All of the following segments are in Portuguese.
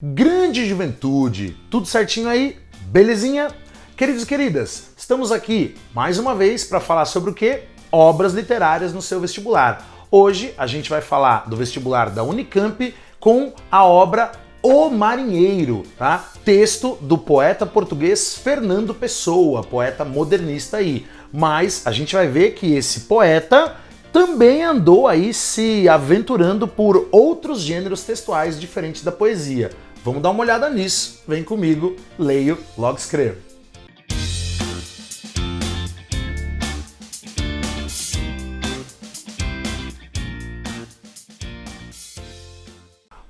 Grande juventude, tudo certinho aí? Belezinha? Queridos e queridas, estamos aqui mais uma vez para falar sobre o que? Obras literárias no seu vestibular. Hoje a gente vai falar do vestibular da Unicamp com a obra O Marinheiro, tá? Texto do poeta português Fernando Pessoa, poeta modernista aí. Mas a gente vai ver que esse poeta também andou aí se aventurando por outros gêneros textuais diferentes da poesia. Vamos dar uma olhada nisso. Vem comigo, leio, logo escrevo.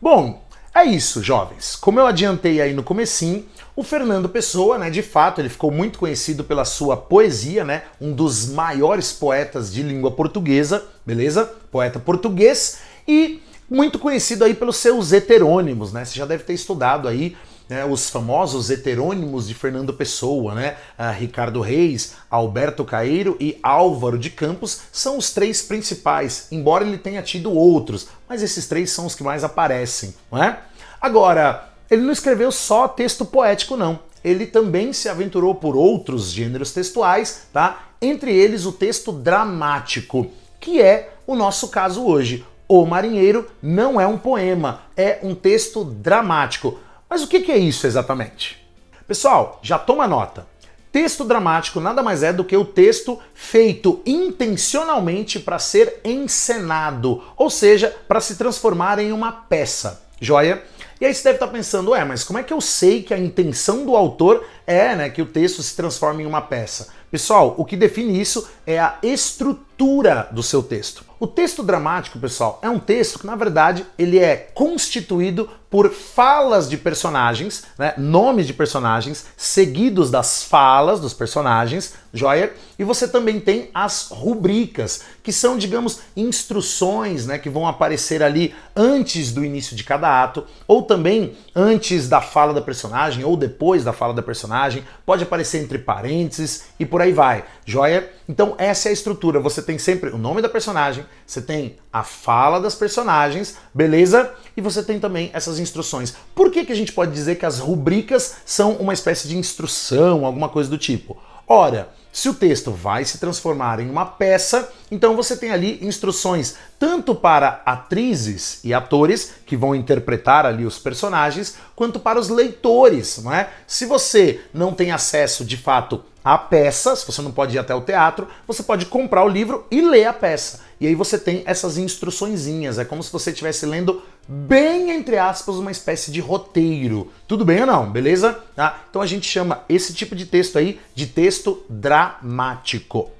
Bom, é isso, jovens. Como eu adiantei aí no comecinho, o Fernando Pessoa, né, de fato, ele ficou muito conhecido pela sua poesia, né, um dos maiores poetas de língua portuguesa, beleza? Poeta português e muito conhecido aí pelos seus heterônimos, né? Você já deve ter estudado aí, né, os famosos heterônimos de Fernando Pessoa, né? Ricardo Reis, Alberto Caeiro e Álvaro de Campos são os três principais, embora ele tenha tido outros, mas esses três são os que mais aparecem, não é? Agora, ele não escreveu só texto poético, não. Ele também se aventurou por outros gêneros textuais, tá? Entre eles o texto dramático, que é o nosso caso hoje. O Marinheiro não é um poema, é um texto dramático. Mas o que é isso exatamente? Pessoal, já toma nota. Texto dramático nada mais é do que o texto feito intencionalmente para ser encenado, ou seja, para se transformar em uma peça. Joia? E aí você deve estar pensando, mas como é que eu sei que a intenção do autor é, né, que o texto se transforme em uma peça? Pessoal, o que define isso é a estrutura do seu texto. O texto dramático, pessoal, é um texto que, na verdade, ele é constituído por falas de personagens, né, nomes de personagens, seguidos das falas dos personagens, joia? E você também tem as rubricas, que são, digamos, instruções, né, que vão aparecer ali antes do início de cada ato, ou também antes da fala da personagem, ou depois da fala da personagem, pode aparecer entre parênteses e por aí vai, joia? Então essa é a estrutura, você tem sempre o nome da personagem, você tem a fala das personagens, beleza? E você tem também essas instruções. Por que a gente pode dizer que as rubricas são uma espécie de instrução, alguma coisa do tipo? Ora, se o texto vai se transformar em uma peça, então você tem ali instruções tanto para atrizes e atores que vão interpretar ali os personagens, quanto para os leitores, não é? Se você não tem acesso de fato à peça, se você não pode ir até o teatro, você pode comprar o livro e ler a peça. E aí você tem essas instruçõezinhas, é como se você estivesse lendo bem, entre aspas, uma espécie de roteiro. Tudo bem ou não? Beleza? Tá? Então a gente chama esse tipo de texto aí de texto dramático.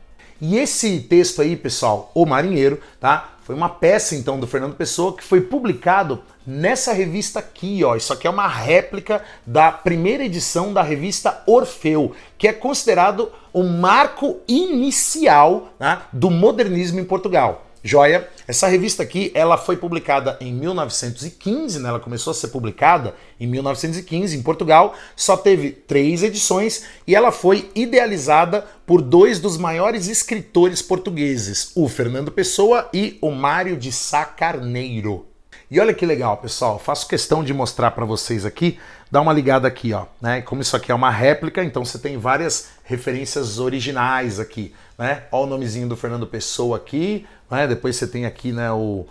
E esse texto aí, pessoal, O Marinheiro, tá? Foi uma peça, então, do Fernando Pessoa que foi publicado nessa revista aqui, ó. Isso aqui é uma réplica da primeira edição da revista Orfeu, que é considerado o marco inicial, né, do modernismo em Portugal. Joia? Essa revista aqui, ela foi publicada em 1915, né? Ela começou a ser publicada em 1915 em Portugal, só teve 3 edições e ela foi idealizada por 2 dos maiores escritores portugueses, o Fernando Pessoa e o Mário de Sá Carneiro. E olha que legal, pessoal, faço questão de mostrar para vocês aqui, dá uma ligada aqui, ó, né? Como isso aqui é uma réplica, então você tem várias referências originais aqui, né? Olha o nomezinho do Fernando Pessoa aqui, né? Depois você tem aqui, né, o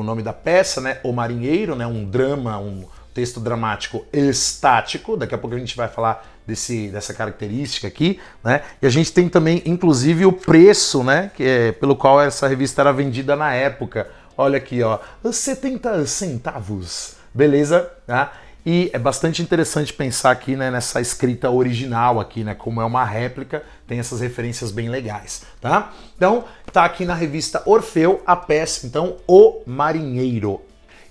nome da peça, né? O Marinheiro, né? Um drama, um texto dramático estático, daqui a pouco a gente vai falar dessa característica aqui, né? E a gente tem também, inclusive, o preço, né, pelo qual essa revista era vendida na época. Olha aqui, ó, 70 centavos, beleza? Tá? E é bastante interessante pensar aqui, né, nessa escrita original aqui, né, como é uma réplica, tem essas referências bem legais, tá? Então, tá aqui na revista Orfeu a peça, então, O Marinheiro.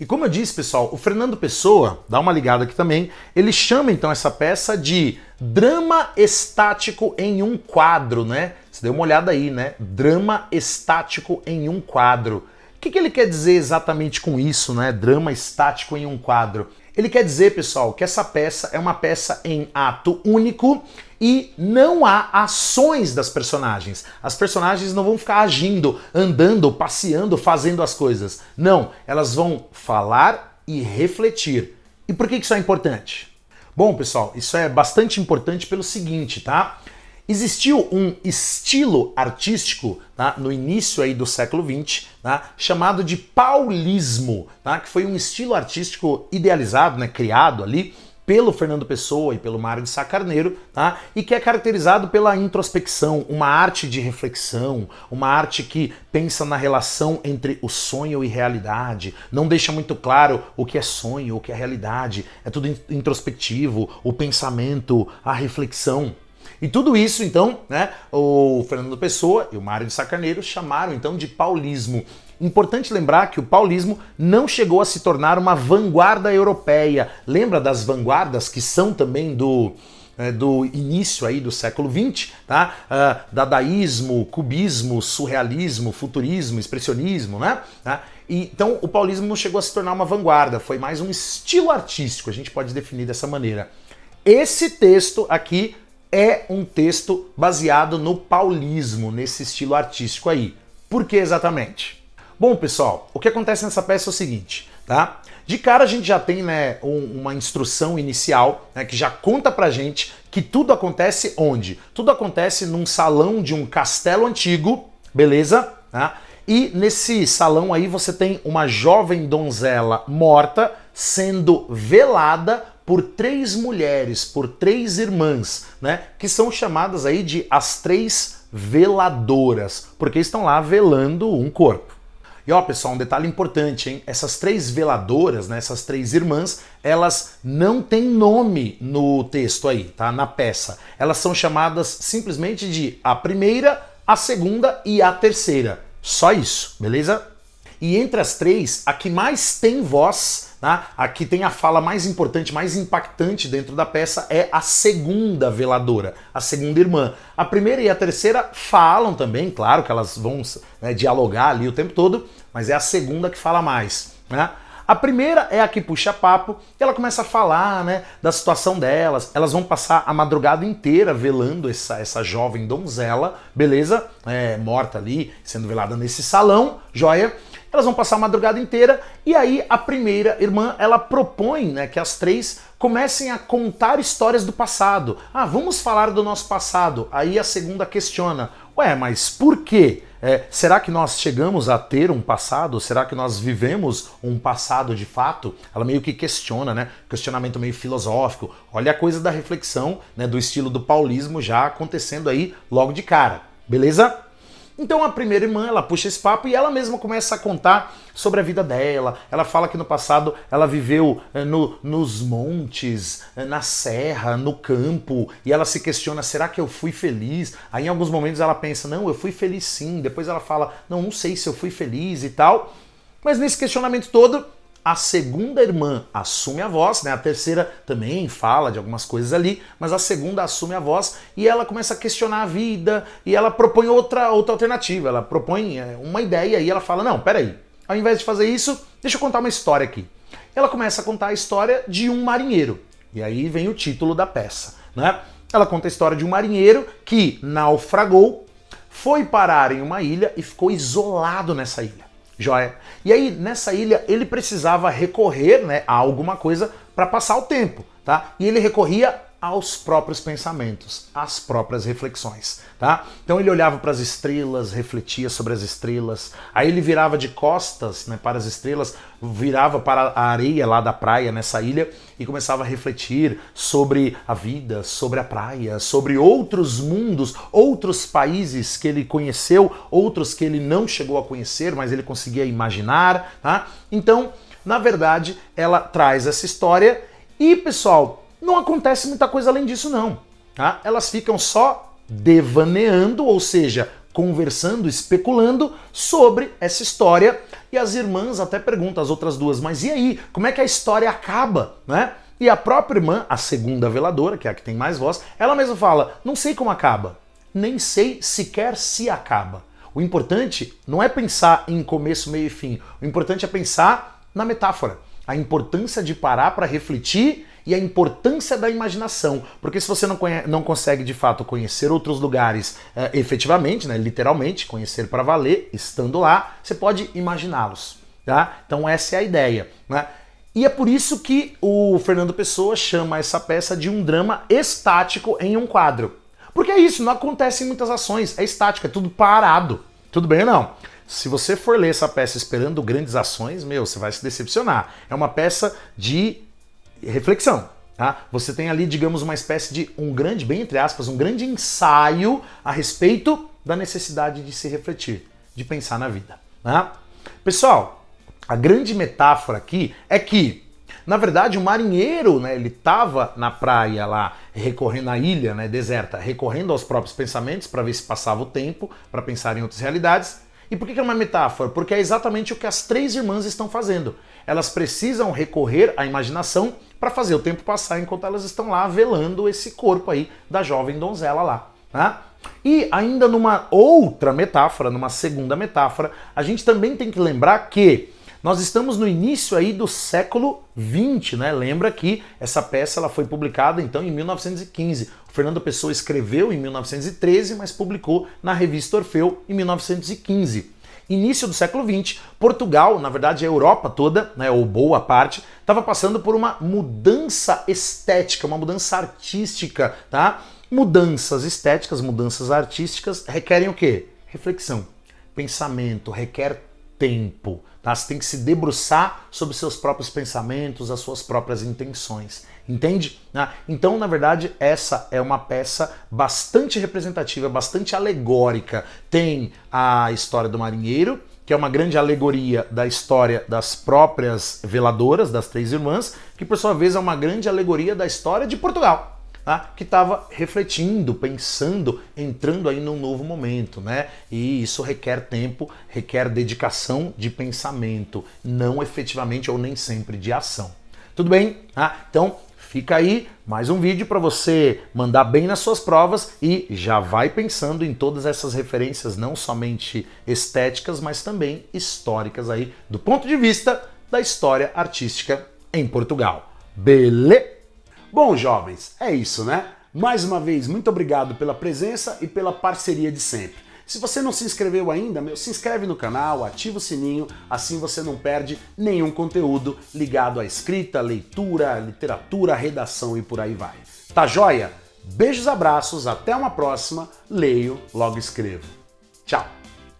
E como eu disse, pessoal, o Fernando Pessoa, dá uma ligada aqui também, ele chama então essa peça de drama estático em um quadro, né? Você deu uma olhada aí, né? Drama estático em um quadro. O que ele quer dizer exatamente com isso, né? Drama estático em um quadro. Ele quer dizer, pessoal, que essa peça é uma peça em ato único e não há ações das personagens. As personagens não vão ficar agindo, andando, passeando, fazendo as coisas. Não, elas vão falar e refletir. E por que isso é importante? Bom, pessoal, isso é bastante importante pelo seguinte, tá? Existiu um estilo artístico, tá, no início aí do século XX, tá, chamado de paulismo, tá, que foi um estilo artístico idealizado, né, criado ali pelo Fernando Pessoa e pelo Mário de Sá Carneiro, tá, e que é caracterizado pela introspecção, uma arte de reflexão, uma arte que pensa na relação entre o sonho e realidade, não deixa muito claro o que é sonho, o que é realidade, é tudo introspectivo, o pensamento, a reflexão. E tudo isso, então, né, o Fernando Pessoa e o Mário de Sá Carneiro chamaram, então, de paulismo. Importante lembrar que o paulismo não chegou a se tornar uma vanguarda europeia. Lembra das vanguardas que são também do início aí do século XX, tá? Dadaísmo, cubismo, surrealismo, futurismo, expressionismo, né? Tá? Então o paulismo não chegou a se tornar uma vanguarda, foi mais um estilo artístico, a gente pode definir dessa maneira. Esse texto aqui é um texto baseado no paulismo, nesse estilo artístico aí. Por que exatamente? Bom, pessoal, o que acontece nessa peça é o seguinte, tá? De cara a gente já tem, né, uma instrução inicial, né, que já conta pra gente que tudo acontece onde? Tudo acontece num salão de um castelo antigo, beleza? Tá? E nesse salão aí você tem uma jovem donzela morta sendo velada por 3 mulheres, por 3 irmãs, né, que são chamadas aí de as 3 veladoras, porque estão lá velando um corpo. E ó, pessoal, um detalhe importante, hein? Essas 3 veladoras, né, essas 3 irmãs, elas não têm nome no texto aí, tá? Na peça. Elas são chamadas simplesmente de a primeira, a segunda e a terceira. Só isso, beleza? E entre as 3, a que mais tem voz, tá? A que tem a fala mais importante, mais impactante dentro da peça é a segunda veladora, a segunda irmã. A primeira e a terceira falam também, claro que elas vão, né, dialogar ali o tempo todo, mas é a segunda que fala mais, né? A primeira é a que puxa papo e ela começa a falar, né, da situação delas. Elas vão passar a madrugada inteira velando essa jovem donzela, beleza? Morta ali, sendo velada nesse salão, joia? Elas vão passar a madrugada inteira e aí a primeira irmã, ela propõe, né, que as 3 comecem a contar histórias do passado. Ah, vamos falar do nosso passado. Aí a segunda questiona, ué, mas por quê? Será que nós chegamos a ter um passado? Será que nós vivemos um passado de fato? Ela meio que questiona, né? Questionamento meio filosófico. Olha a coisa da reflexão, né, do estilo do paulismo já acontecendo aí logo de cara. Beleza? Então a primeira irmã, ela puxa esse papo e ela mesma começa a contar sobre a vida dela. Ela fala que no passado ela viveu nos montes, na serra, no campo, e ela se questiona, será que eu fui feliz? Aí em alguns momentos ela pensa, não, eu fui feliz sim. Depois ela fala, não sei se eu fui feliz e tal. Mas nesse questionamento todo, a segunda irmã assume a voz, né? A terceira também fala de algumas coisas ali, mas a segunda assume a voz e ela começa a questionar a vida e ela propõe outra alternativa, ela propõe uma ideia e ela fala, não, peraí, ao invés de fazer isso, deixa eu contar uma história aqui. Ela começa a contar a história de um marinheiro, e aí vem o título da peça, né? Ela conta a história de um marinheiro que naufragou, foi parar em uma ilha e ficou isolado nessa ilha. Joia. E aí, nessa ilha, ele precisava recorrer, né, a alguma coisa para passar o tempo, tá? E ele recorria aos próprios pensamentos, às próprias reflexões, tá? Então ele olhava para as estrelas, refletia sobre as estrelas, aí ele virava de costas, né, para as estrelas, virava para a areia lá da praia nessa ilha e começava a refletir sobre a vida, sobre a praia, sobre outros mundos, outros países que ele conheceu, outros que ele não chegou a conhecer, mas ele conseguia imaginar, tá? Então, na verdade, ela traz essa história e, pessoal, não acontece muita coisa além disso não, tá? Elas ficam só devaneando, ou seja, conversando, especulando sobre essa história e as irmãs até perguntam as outras duas, mas e aí, como é que a história acaba, né? E a própria irmã, a segunda veladora, que é a que tem mais voz, ela mesma fala, não sei como acaba, nem sei sequer se acaba. O importante não é pensar em começo, meio e fim, o importante é pensar na metáfora, a importância de parar para refletir e a importância da imaginação, porque se você não consegue de fato conhecer outros lugares efetivamente, né, literalmente, conhecer para valer, estando lá, você pode imaginá-los, tá? Então essa é a ideia, né? E é por isso que o Fernando Pessoa chama essa peça de um drama estático em um quadro. Porque é isso, não acontece em muitas ações, é estático, é tudo parado. Tudo bem ou não? Se você for ler essa peça esperando grandes ações, você vai se decepcionar. É uma peça de reflexão. Tá? Você tem ali, digamos, uma espécie de um grande, bem entre aspas, um grande ensaio a respeito da necessidade de se refletir, de pensar na vida. Tá? Pessoal, a grande metáfora aqui é que, na verdade, o marinheiro, né, ele estava na praia lá, recorrendo à ilha, né, deserta, recorrendo aos próprios pensamentos para ver se passava o tempo, para pensar em outras realidades. E por que é uma metáfora? Porque é exatamente o que as três irmãs estão fazendo. Elas precisam recorrer à imaginação para fazer o tempo passar enquanto elas estão lá velando esse corpo aí da jovem donzela lá. Tá? E ainda numa outra metáfora, numa segunda metáfora, a gente também tem que lembrar que nós estamos no início aí do século XX, né? Lembra que essa peça ela foi publicada então em 1915. O Fernando Pessoa escreveu em 1913, mas publicou na revista Orfeu em 1915. Início do século XX, Portugal, na verdade a Europa toda, né, ou boa parte, estava passando por uma mudança estética, uma mudança artística, tá? Mudanças estéticas, mudanças artísticas requerem o quê? Reflexão, pensamento, requer tempo. Tá? Você tem que se debruçar sobre seus próprios pensamentos, as suas próprias intenções. Entende? Então, na verdade, essa é uma peça bastante representativa, bastante alegórica. Tem a história do marinheiro, que é uma grande alegoria da história das próprias veladoras, das três irmãs, que por sua vez é uma grande alegoria da história de Portugal. Tá? Que estava refletindo, pensando, entrando aí num novo momento, né? E isso requer tempo, requer dedicação de pensamento, não efetivamente ou nem sempre de ação. Tudo bem? Então fica aí mais um vídeo para você mandar bem nas suas provas e já vai pensando em todas essas referências, não somente estéticas, mas também históricas aí, do ponto de vista da história artística em Portugal. Beleza? Bom, jovens, é isso, né? Mais uma vez, muito obrigado pela presença e pela parceria de sempre. Se você não se inscreveu ainda, se inscreve no canal, ativa o sininho, assim você não perde nenhum conteúdo ligado à escrita, leitura, literatura, redação e por aí vai. Tá joia? Beijos, abraços, até uma próxima. Leio, logo escrevo. Tchau!